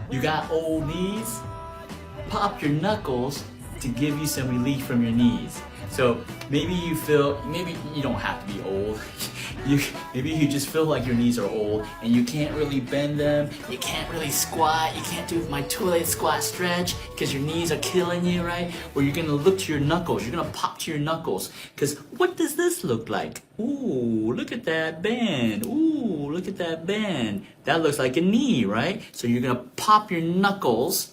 You got old knees? Pop your knuckles to give you some relief from your knees. So maybe you feel, maybe you don't have to be old. Maybe you just feel like your knees are old and you can't really bend them, you can't really squat, you can't do my two-leg squat stretch because your knees are killing you, right? Or you're gonna look to your knuckles, you're gonna pop to your knuckles, because what does this look like? Ooh, look at that bend. Ooh, look at that bend. That looks like a knee, right? So you're gonna pop your knuckles,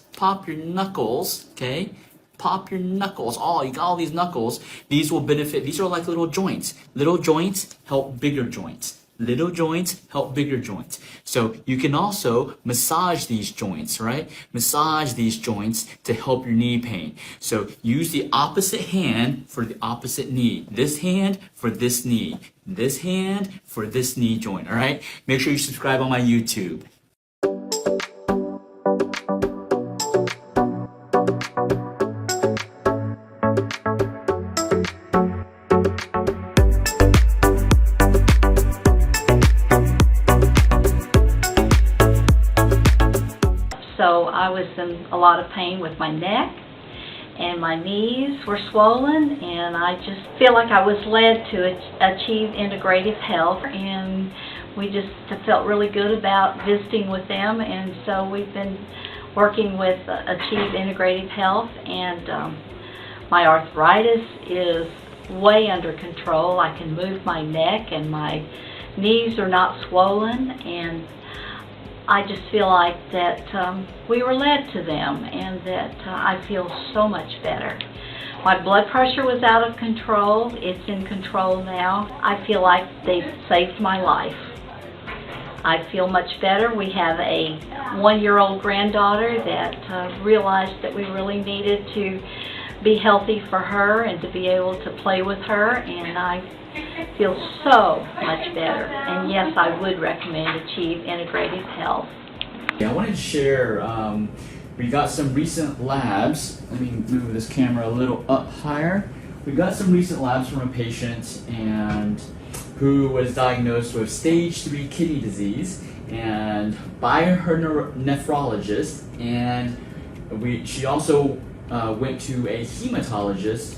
okay? Pop your knuckles. Oh, you got all these knuckles. These will benefit. These are like little joints. Little joints help bigger joints. Little joints help bigger joints. So you can also massage these joints, right? Massage these joints to help your knee pain. So use the opposite hand for the opposite knee. This hand for this knee. This hand for this knee joint, all right? Make sure you subscribe on my YouTube. So I was in a lot of pain with my neck, and my knees were swollen, and I just feel like I was led to Achieve Integrative Health, and we just felt really good about visiting with them, and so we've been working with Achieve Integrative Health, and my arthritis is way under control. I can move my neck, and my knees are not swollen, and I just feel like that we were led to them, and that I feel so much better. My blood pressure was out of control. It's in control now. I feel like they've saved my life. I feel much better. We have a 1-year-old granddaughter that realized that we really needed to be healthy for her and to be able to play with her, and I feel so much better. And yes, I would recommend Achieve Integrative Health. Yeah, I wanted to share, we got some recent labs. Let me move this camera a little up higher. We got some recent labs from a patient and who was diagnosed with stage 3 kidney disease, and by her nephrologist, and she also went to a hematologist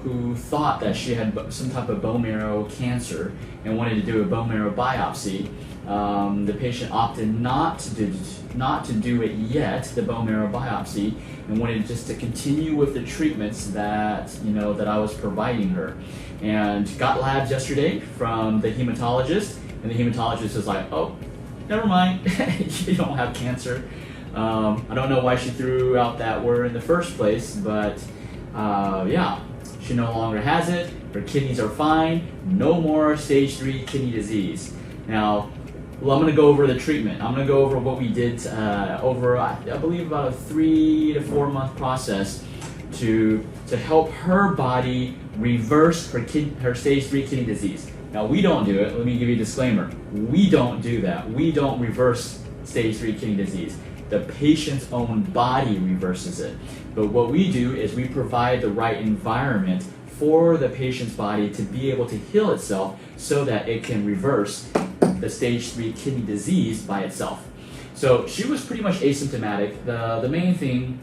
who thought that she had some type of bone marrow cancer and wanted to do a bone marrow biopsy. The patient opted not to do it yet, the bone marrow biopsy, and wanted just to continue with the treatments that that I was providing her. And got labs yesterday from the hematologist, and the hematologist was like, "Oh, never mind, you don't have cancer." I don't know why she threw out that word in the first place, but yeah, she no longer has it. Her kidneys are fine. No more stage 3 kidney disease. Now, well, I'm going to go over the treatment. I'm going to go over what we did over, I believe, about a 3 to 4 month process to help her body reverse her stage 3 kidney disease. Now, we don't do it. Let me give you a disclaimer. We don't do that. We don't reverse stage 3 kidney disease. The patient's own body reverses it. But what we do is we provide the right environment for the patient's body to be able to heal itself so that it can reverse the stage 3 kidney disease by itself. So she was pretty much asymptomatic. The main thing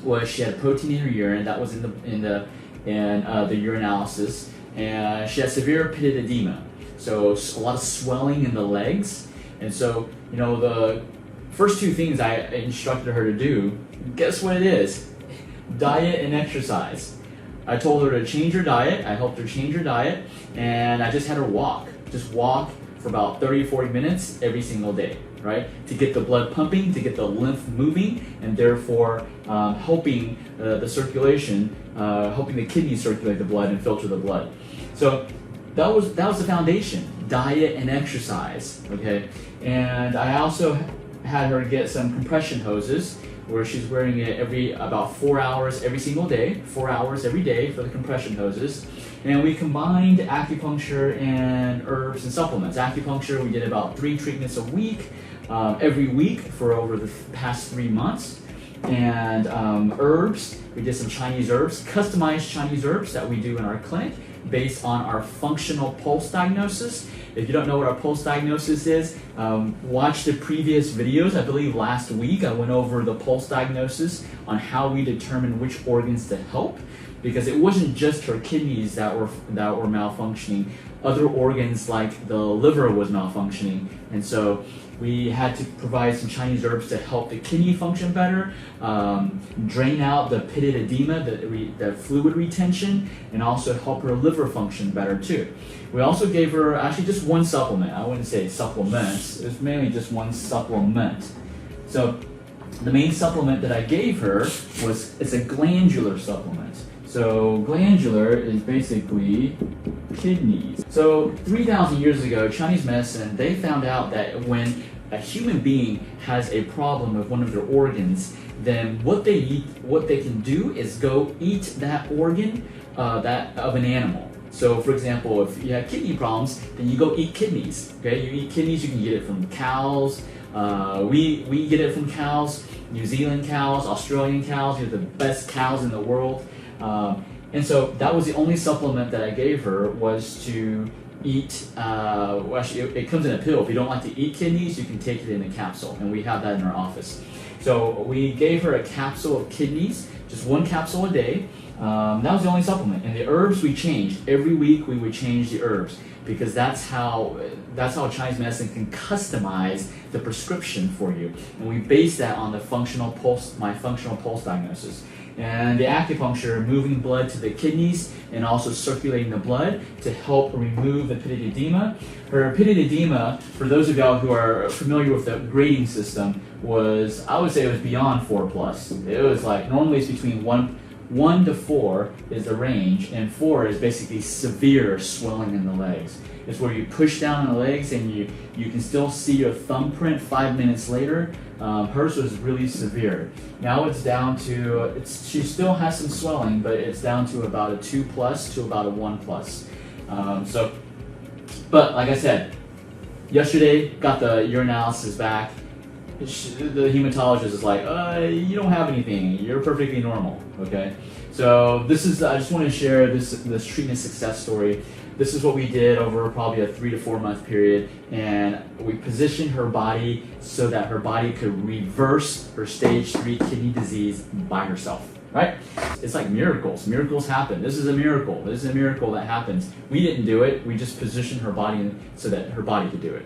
was she had protein in her urine. That was in the urinalysis, and she had severe pitted edema. So a lot of swelling in the legs, and so the first 2 things I instructed her to do, guess what it is? Diet and exercise. I told her to change her diet. I helped her change her diet, and I just had her walk. Just walk for about 30 or 40 minutes every single day, right? To get the blood pumping, to get the lymph moving, and therefore helping the circulation, helping the kidneys circulate the blood and filter the blood. So that was the foundation, diet and exercise, okay? And I also had her get some compression hoses where she's wearing it about 4 hours every single day, 4 hours every day for the compression hoses. And we combined acupuncture and herbs and supplements. Acupuncture, we did about 3 treatments a week, every week for over the past 3 months. And herbs, we did some Chinese herbs, customized Chinese herbs that we do in our clinic based on our functional pulse diagnosis. If you don't know what our pulse diagnosis is, watch the previous videos. I believe last week I went over the pulse diagnosis on how we determine which organs to help, because it wasn't just her kidneys that were malfunctioning. Other organs like the liver was malfunctioning, and so we had to provide some Chinese herbs to help the kidney function better, drain out the pitted edema, the fluid retention, and also help her liver function better too. We also gave her actually just one supplement. I wouldn't say supplements, it was mainly just one supplement. So the main supplement that I gave her it's a glandular supplement. So glandular is basically kidneys. So 3,000 years ago, Chinese medicine, they found out that when a human being has a problem with one of their organs, then what they can do is go eat that organ of an animal. So for example, if you have kidney problems, then you go eat kidneys. Okay, you eat kidneys. You can get it from cows. We get it from cows. New Zealand cows, Australian cows. They're the best cows in the world. And so that was the only supplement that I gave her, was to eat, well actually it comes in a pill. If you don't like to eat kidneys, you can take it in a capsule, and we have that in our office. So we gave her a capsule of kidneys, just one capsule a day. That was the only supplement. And the herbs we changed. Every week we would change the herbs, because that's how Chinese medicine can customize the prescription for you. And we base that on the functional pulse diagnosis. And the acupuncture, moving blood to the kidneys and also circulating the blood to help remove the pitted edema. Her pitted edema, for those of y'all who are familiar with the grading system, I would say it was beyond 4+. It was like, normally it's between 1 to 4 is the range, and 4 is basically severe swelling in the legs. It's where you push down on the legs and you can still see your thumbprint 5 minutes later. Hers was really severe. Now it's down to, she still has some swelling, but it's down to about a 2+ to about a 1+. But like I said, yesterday got the urinalysis back. The hematologist is like, you don't have anything, you're perfectly normal, okay? So I just want to share this treatment success story. This is what we did over probably a 3 to 4 month period, and we positioned her body so that her body could reverse her stage 3 kidney disease by herself, right? It's like miracles. Miracles happen. This is a miracle. This is a miracle that happens. We didn't do it. We just positioned her body so that her body could do it.